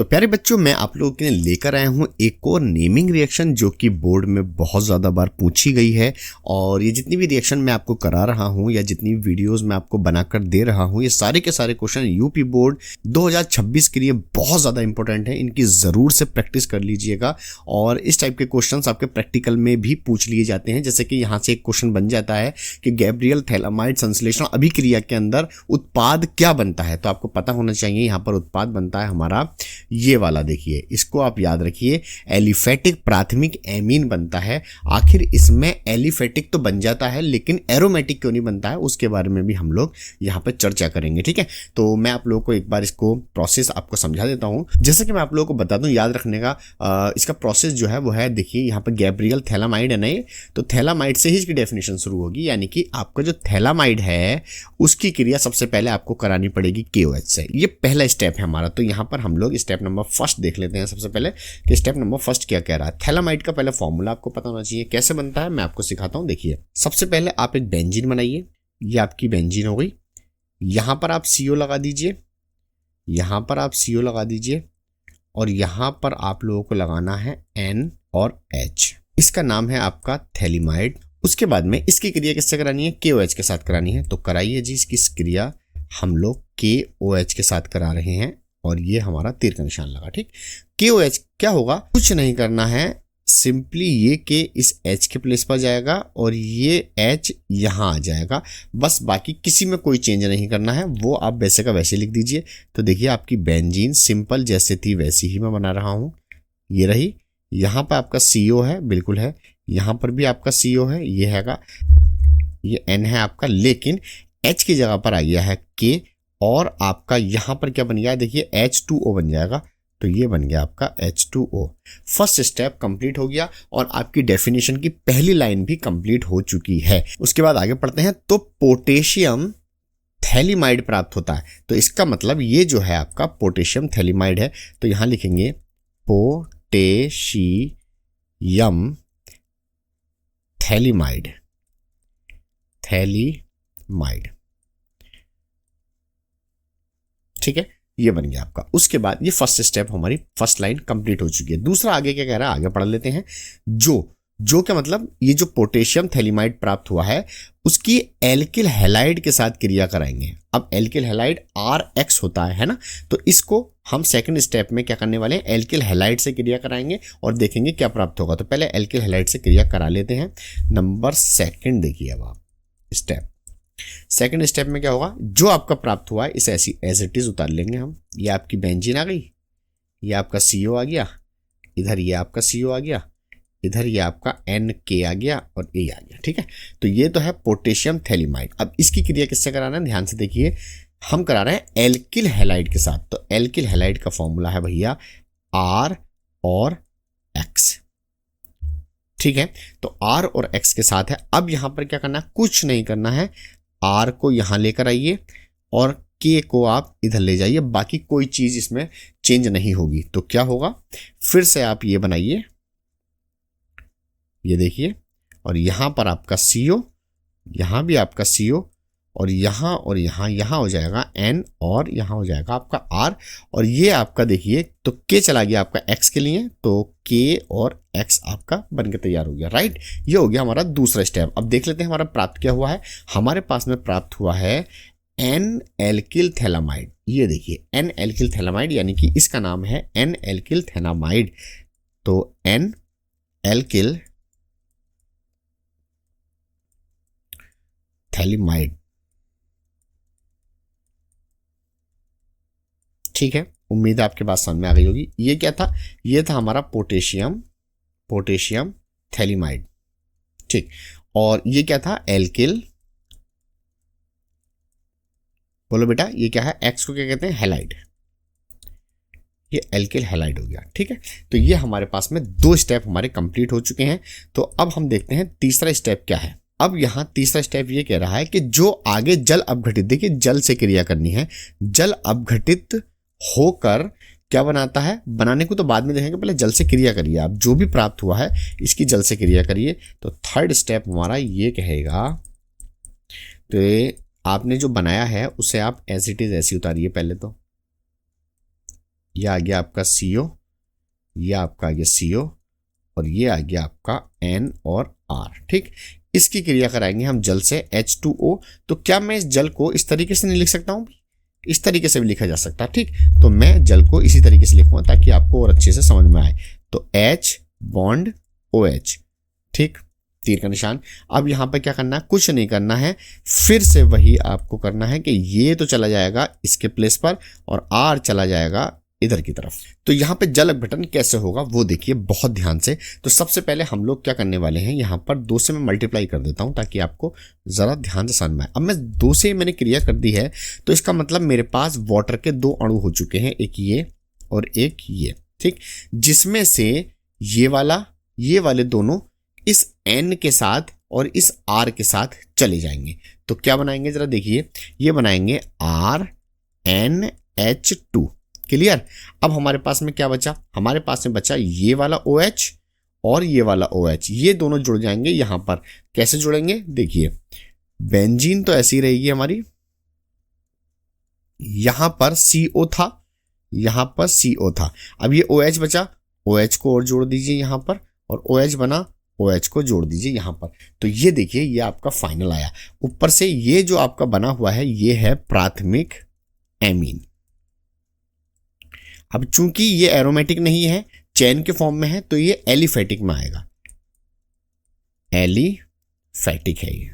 तो प्यारे बच्चों, मैं आप लोगों के लिए लेकर आया हूँ एक और नेमिंग रिएक्शन जो कि बोर्ड में बहुत ज़्यादा बार पूछी गई है। और ये जितनी भी रिएक्शन मैं आपको करा रहा हूँ या जितनी भी वीडियोस मैं आपको बनाकर दे रहा हूँ, ये सारे के सारे क्वेश्चन यूपी बोर्ड 2026 के लिए बहुत ज़्यादा इंपॉर्टेंट है। इनकी ज़रूर से प्रैक्टिस कर लीजिएगा। और इस टाइप के क्वेश्चन आपके प्रैक्टिकल में भी पूछ लिए जाते हैं। जैसे कि यहाँ से एक क्वेश्चन बन जाता है कि गैब्रियल थैलामाइड संश्लेषण अभिक्रिया के अंदर उत्पाद क्या बनता है। तो आपको पता होना चाहिए यहाँ पर उत्पाद बनता है हमारा ये वाला, देखिए इसको आप याद रखिए, एलिफेटिक प्राथमिक एमीन बनता है। आखिर इसमें एलिफेटिक तो बन जाता है लेकिन एरोमेटिक क्यों नहीं बनता है, उसके बारे में भी हम लोग यहाँ पर चर्चा करेंगे। ठीक है, तो मैं आप लोगों को एक बार इसको प्रोसेस आपको समझा देता हूँ। जैसे कि मैं आप लोगों को बता दूं, याद रखने का इसका प्रोसेस जो है वो है, देखिए यहाँ पर गैब्रियल थैलामाइड है ना, ये तो थैलामाइड से ही इसकी डेफिनेशन शुरू होगी। यानी कि आपका जो थैलामाइड है उसकी क्रिया सबसे पहले आपको करानी पड़ेगी KOH से। ये पहला स्टेप है हमारा। तो यहाँ पर हम लोग स्टेप नंबर फर्स्ट देख लेते हैं सबसे पहले कि स्टेप नंबर फर्स्ट क्या कह रहा है। थैलामाइड का पहले फॉर्मूला आपको पता होना चाहिए, कैसे बनता है मैं आपको सिखाता हूँ। देखिए सबसे पहले आप एक बेंजीन बनाइए, ये आपकी बेंजीन हो गई। यहां पर आप CO लगा दीजिए, यहां पर आप CO लगा दीजिए और यहां पर आप लोगों को लगाना है N और H। इसका नाम है आपका थैलिमाइड। उसके बाद में इसकी क्रिया किससे करानी है, KOH के साथ करानी है। तो कराइए जी, इसकी क्रिया हम लोग KOH के साथ करा रहे हैं और ये हमारा तीर का निशान लगा। ठीक, KOH क्या होगा, कुछ नहीं करना है, सिंपली ये K इस H के प्लेस पर जाएगा और ये H यहाँ आ जाएगा। बस बाकी किसी में कोई चेंज नहीं करना है, वो आप वैसे का वैसे लिख दीजिए। तो देखिए आपकी बेंजीन सिंपल जैसे थी वैसी ही मैं बना रहा हूँ। ये रही, यहाँ पर आपका CO है, बिल्कुल है, यहाँ पर भी आपका CO है, ये हैगा, ये N है आपका, लेकिन H की जगह पर आ गया है K और आपका यहाँ पर क्या बन गया है, देखिए H2O बन जाएगा। तो ये बन गया आपका H2O। फर्स्ट स्टेप कंप्लीट हो गया और आपकी डेफिनेशन की पहली लाइन भी कंप्लीट हो चुकी है। उसके बाद आगे पढ़ते हैं। तो पोटेशियम थैलिमाइड प्राप्त होता है। तो इसका मतलब ये जो है आपका पोटेशियम थैलिमाइड है। तो यहां लिखेंगे पोटेशियम थैलिमाइड, थैलिमाइड। ठीक है, ये बन गया आपका। उसके बाद ये फर्स्ट स्टेप, हमारी फर्स्ट लाइन कंप्लीट हो चुकी है। दूसरा आगे क्या कह रहा है, आगे पढ़ लेते हैं। जो क्या मतलब, ये जो पोटेशियम थैलिमाइड प्राप्त हुआ है उसकी एल्किल हैलाइड के साथ क्रिया कराएंगे। अब एल्किल हैलाइड RX होता है ना, तो इसको हम सेकंड स्टेप में क्या करने वाले हैं, एल्किल हैलाइड से क्रिया कराएंगे और देखेंगे क्या प्राप्त होगा। तो पहले एल्किल हैलाइड से क्रिया करा लेते हैं। नंबर सेकंड देखिए, अब आप स्टेप सेकंड स्टेप में क्या होगा, जो आपका प्राप्त हुआ है इसे ऐसी एज इट इज उतार लेंगे हम। ये आपकी बेंजीन आ गई, ये आपका CO आ गया, इधर ये आपका CO आ गया, इधर ये आपका NK आ गया और A आ गया। ठीक है, तो ये तो है पोटेशियम थैलिमाइड। अब इसकी क्रिया किससे कराना है, ध्यान से देखिए, हम करा रहे हैं एल्किल हैलाइड के साथ। तो एल्किल हैलाइड का फॉर्मूला है भैया R और X। ठीक है, तो R और X के साथ है। अब यहां पर क्या करना है, कुछ नहीं करना है, R को यहां लेकर आइए और K को आप इधर ले जाइए, बाकी कोई चीज इसमें चेंज नहीं होगी। तो क्या होगा, फिर से आप ये बनाइए, ये देखिए, और यहां पर आपका CO, यहां भी आपका CO और यहां हो जाएगा N और यहां हो जाएगा आपका R। और ये आपका देखिए, तो K चला गया आपका X के लिए, तो K और X आपका बनकर तैयार हो गया। राइट, ये हो गया हमारा दूसरा स्टेप। अब देख लेते हैं हमारा प्राप्त क्या हुआ है। हमारे पास में प्राप्त हुआ है N एल्किल थैलामाइड। ये देखिए N एल्किल थैलामाइड, यानी कि इसका नाम है N एल्किल थैलामाइड। तो N एल्किल थैलिमाइड। ठीक है, उम्मीद है आपके बात समझ में आ गई होगी। ये क्या था, ये था हमारा पोटेशियम थैलिमाइड। ठीक, और ये क्या था, एल्किल, बोलो बेटा ये क्या है, X को क्या कहते हैं, हैलाइड। ये एल्किल हैलाइड हो गया। ठीक है, तो ये हमारे पास में दो स्टेप हमारे कंप्लीट हो चुके हैं। तो अब हम देखते हैं तीसरा स्टेप क्या है। अब यहां तीसरा स्टेप ये कह रहा है कि जो आगे जल अपघटित, देखिए जल से क्रिया करनी है, जल अपघटित होकर क्या बनाता है, बनाने को तो बाद में देखेंगे, पहले जल से क्रिया करिए। आप जो भी प्राप्त हुआ है इसकी जल से क्रिया करिए। तो थर्ड स्टेप हमारा ये कहेगा, तो आपने जो बनाया है उसे आप एज इट इज ऐसी उतारिए पहले। तो ये आ गया आपका CO, ये आपका आ गया CO, और ये आ गया आपका N और R। ठीक, इसकी क्रिया कराएंगे हम जल से H2O। तो क्या मैं इस जल को इस तरीके से नहीं लिख सकता हूँ? इस तरीके से भी लिखा जा सकता है। ठीक, तो मैं जल को इसी तरीके से लिखूंगा ताकि आपको और अच्छे से समझ में आए। तो H बॉन्ड OH, ठीक, तीर का निशान। अब यहां पे क्या करना है? कुछ नहीं करना है, फिर से वही आपको करना है कि ये तो चला जाएगा इसके प्लेस पर और R चला जाएगा इधर की तरफ। तो यहाँ पे जल अपघटन कैसे होगा वो देखिए बहुत ध्यान से। तो सबसे पहले हम लोग क्या करने वाले हैं, यहाँ पर 2 से मैं मल्टीप्लाई कर देता हूँ ताकि आपको जरा ध्यान से समझ में आए। अब मैं 2 से मैंने क्रिया कर दी है, तो इसका मतलब मेरे पास वाटर के 2 अणु हो चुके हैं, एक ये और एक ये। ठीक, जिसमें से ये वाले दोनों इस N के साथ और इस R के साथ चले जाएंगे। तो क्या बनाएंगे जरा देखिए, ये बनाएंगे RNH2। क्लियर? अब हमारे पास में क्या बचा? हमारे पास में बचा ये वाला OH और ये वाला OH, ये दोनों जुड़ जाएंगे यहां पर। कैसे जुड़ेंगे देखिए, बेंजीन तो ऐसी रहेगी हमारी, यहां पर CO था, यहां पर CO था। अब ये OH बचा, OH को और जोड़ दीजिए यहां पर, और OH बना, OH को जोड़ दीजिए यहां पर। तो ये देखिए ये आपका फाइनल आया। ऊपर से ये जो आपका बना हुआ है ये है प्राथमिक एमीन। अब चूंकि ये एरोमेटिक नहीं है, चेन के फॉर्म में है, तो ये एलिफेटिक में आएगा। एलिफेटिक है ये,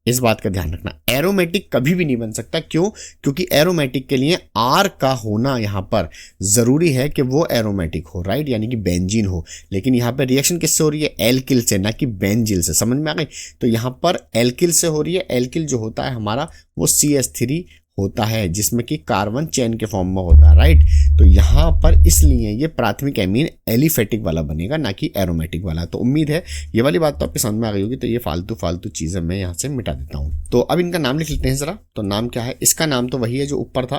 इस बात का ध्यान रखना। एरोमेटिक कभी भी नहीं बन सकता। क्यों? क्योंकि एरोमेटिक के लिए R का होना यहां पर जरूरी है कि वो एरोमेटिक हो, राइट, यानी कि बेंजीन हो। लेकिन यहां पर रिएक्शन किससे हो रही है? एल्किल से, ना कि बेंजिल से। समझ में आ गई? तो यहां पर एल्किल से हो रही है। एल्किल जो होता है हमारा वो CH3 होता है, जिसमें कि कार्बन चेन के फॉर्म में होता है, राइट। तो यहां पर इसलिए ये प्राथमिक एमीन एलिफेटिक वाला बनेगा, ना कि एरोमेटिक वाला। तो उम्मीद है ये वाली बात तो आपके समझ में आ गई होगी। तो ये फालतू चीजें मैं यहां से मिटा देता हूं। तो अब इनका नाम लिख लेते हैं जरा। तो नाम क्या है? इसका नाम तो वही है जो ऊपर था।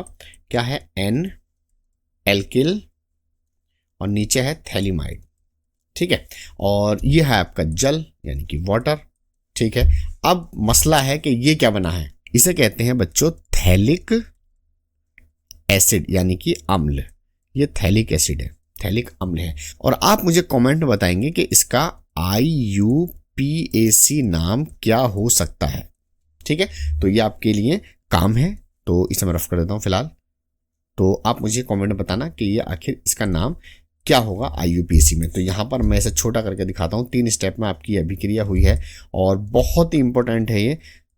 क्या है? N एल्किल और नीचे है थैलिमाइड। ठीक है, और ये है आपका जल यानी कि वाटर। ठीक है, अब मसला है कि ये क्या बना है? इसे कहते हैं बच्चों थैलिक एसिड यानी कि अम्ल। ये थैलिक एसिड है, थैलिक अम्ल है। और आप मुझे कमेंट में बताएंगे कि इसका IUPAC नाम क्या हो सकता है। ठीक है, तो ये आपके लिए काम है, तो इसे मैं रफ कर देता हूं फिलहाल। तो आप मुझे कमेंट में बताना कि ये आखिर इसका नाम क्या होगा IUPAC में। तो यहाँ पर मैं इसे छोटा करके दिखाता हूँ। 3 स्टेप में आपकी अभिक्रिया हुई है और बहुत ही इंपॉर्टेंट है ये।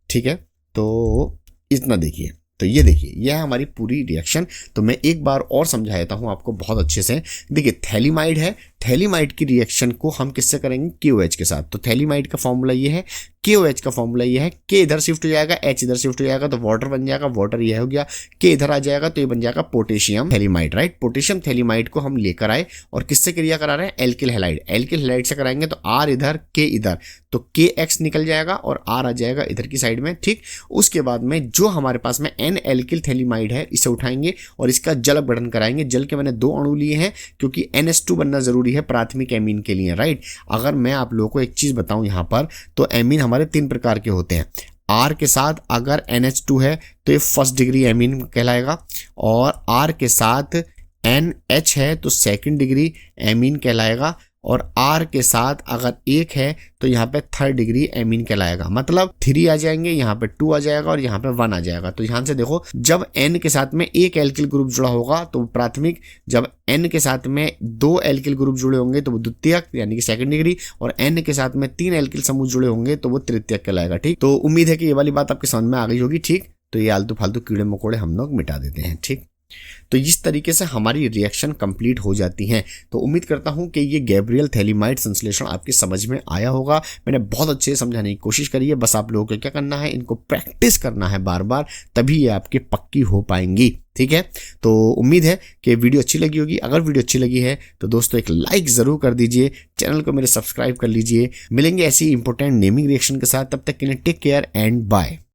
ठीक है, तो इतना देखिए। तो ये देखिए यह है हमारी पूरी रिएक्शन। तो मैं एक बार और समझा देता हूं आपको बहुत अच्छे से। देखिए थैलिमाइड है, थैलिमाइड की रिएक्शन को हम किससे करेंगे? KOH के साथ। तो थैलिमाइड का फॉर्मूला ये है, KOH का फॉर्मूला ये है। K इधर शिफ्ट हो जाएगा, H इधर शिफ्ट हो जाएगा, तो वाटर बन जाएगा। वाटर ये हो गया, K इधर आ जाएगा तो ये बन जाएगा potassium phthalimide, right. Potassium phthalimide को हम लेकर आए और किससे क्रिया करा रहे हैं? Alkyl halide. एल्किल हैलाइड से कराएंगे तो R इधर, K इधर, तो KX निकल जाएगा और R आ जाएगा इधर की साइड में। ठीक, उसके बाद में जो हमारे पास में N एल्किल थैलिमाइड है, इसे उठाएंगे और इसका जल अपघटन कराएंगे। जल के मैंने 2 अणु लिए हैं क्योंकि NH2 बनना जरूरी है प्राथमिक एमीन के लिए, राइट। अगर मैं आप लोगों को एक चीज बताऊं यहां पर, तो एमीन हमारे 3 प्रकार के होते हैं। R के साथ अगर NH2 है तो ये फर्स्ट डिग्री एमीन कहलाएगा, और R के साथ NH है तो सेकंड डिग्री एमीन कहलाएगा, और R के साथ अगर 1 है तो यहाँ पे थर्ड डिग्री एमीन कहलाएगा। मतलब 3 आ जाएंगे, यहाँ पे 2 आ जाएगा और यहाँ पे 1 आ जाएगा। तो यहाँ से देखो, जब N के साथ में 1 एल्किल ग्रुप जुड़ा होगा तो प्राथमिक, जब N के साथ में 2 एल्किल ग्रुप जुड़े होंगे तो वो द्वितीयक यानी कि सेकंड डिग्री, और N के साथ में 3 एल्किल समूह जुड़े होंगे तो वो तृतीयक कहलाएगा। ठीक, तो उम्मीद है कि ये वाली बात आपके समझ में आ गई होगी। ठीक, तो ये आलतू फालतू कीड़े मकोड़े हम लोग मिटा देते हैं। ठीक, तो इस तरीके से हमारी रिएक्शन कंप्लीट हो जाती है। तो उम्मीद करता हूं कि ये गैब्रियल थैलिमाइड संश्लेषण आपकी समझ में आया होगा। मैंने बहुत अच्छे से समझाने की कोशिश करी है। बस आप लोगों को क्या करना है, इनको प्रैक्टिस करना है बार बार, तभी ये आपके पक्की हो पाएंगी। ठीक है, तो उम्मीद है कि वीडियो अच्छी लगी होगी। अगर वीडियो अच्छी लगी है तो दोस्तों एक लाइक जरूर कर दीजिए, चैनल को मेरे सब्सक्राइब कर लीजिए। मिलेंगे ऐसी इंपॉर्टेंट नेमिंग रिएक्शन के साथ, तब तक के लिए टेक केयर एंड बाय।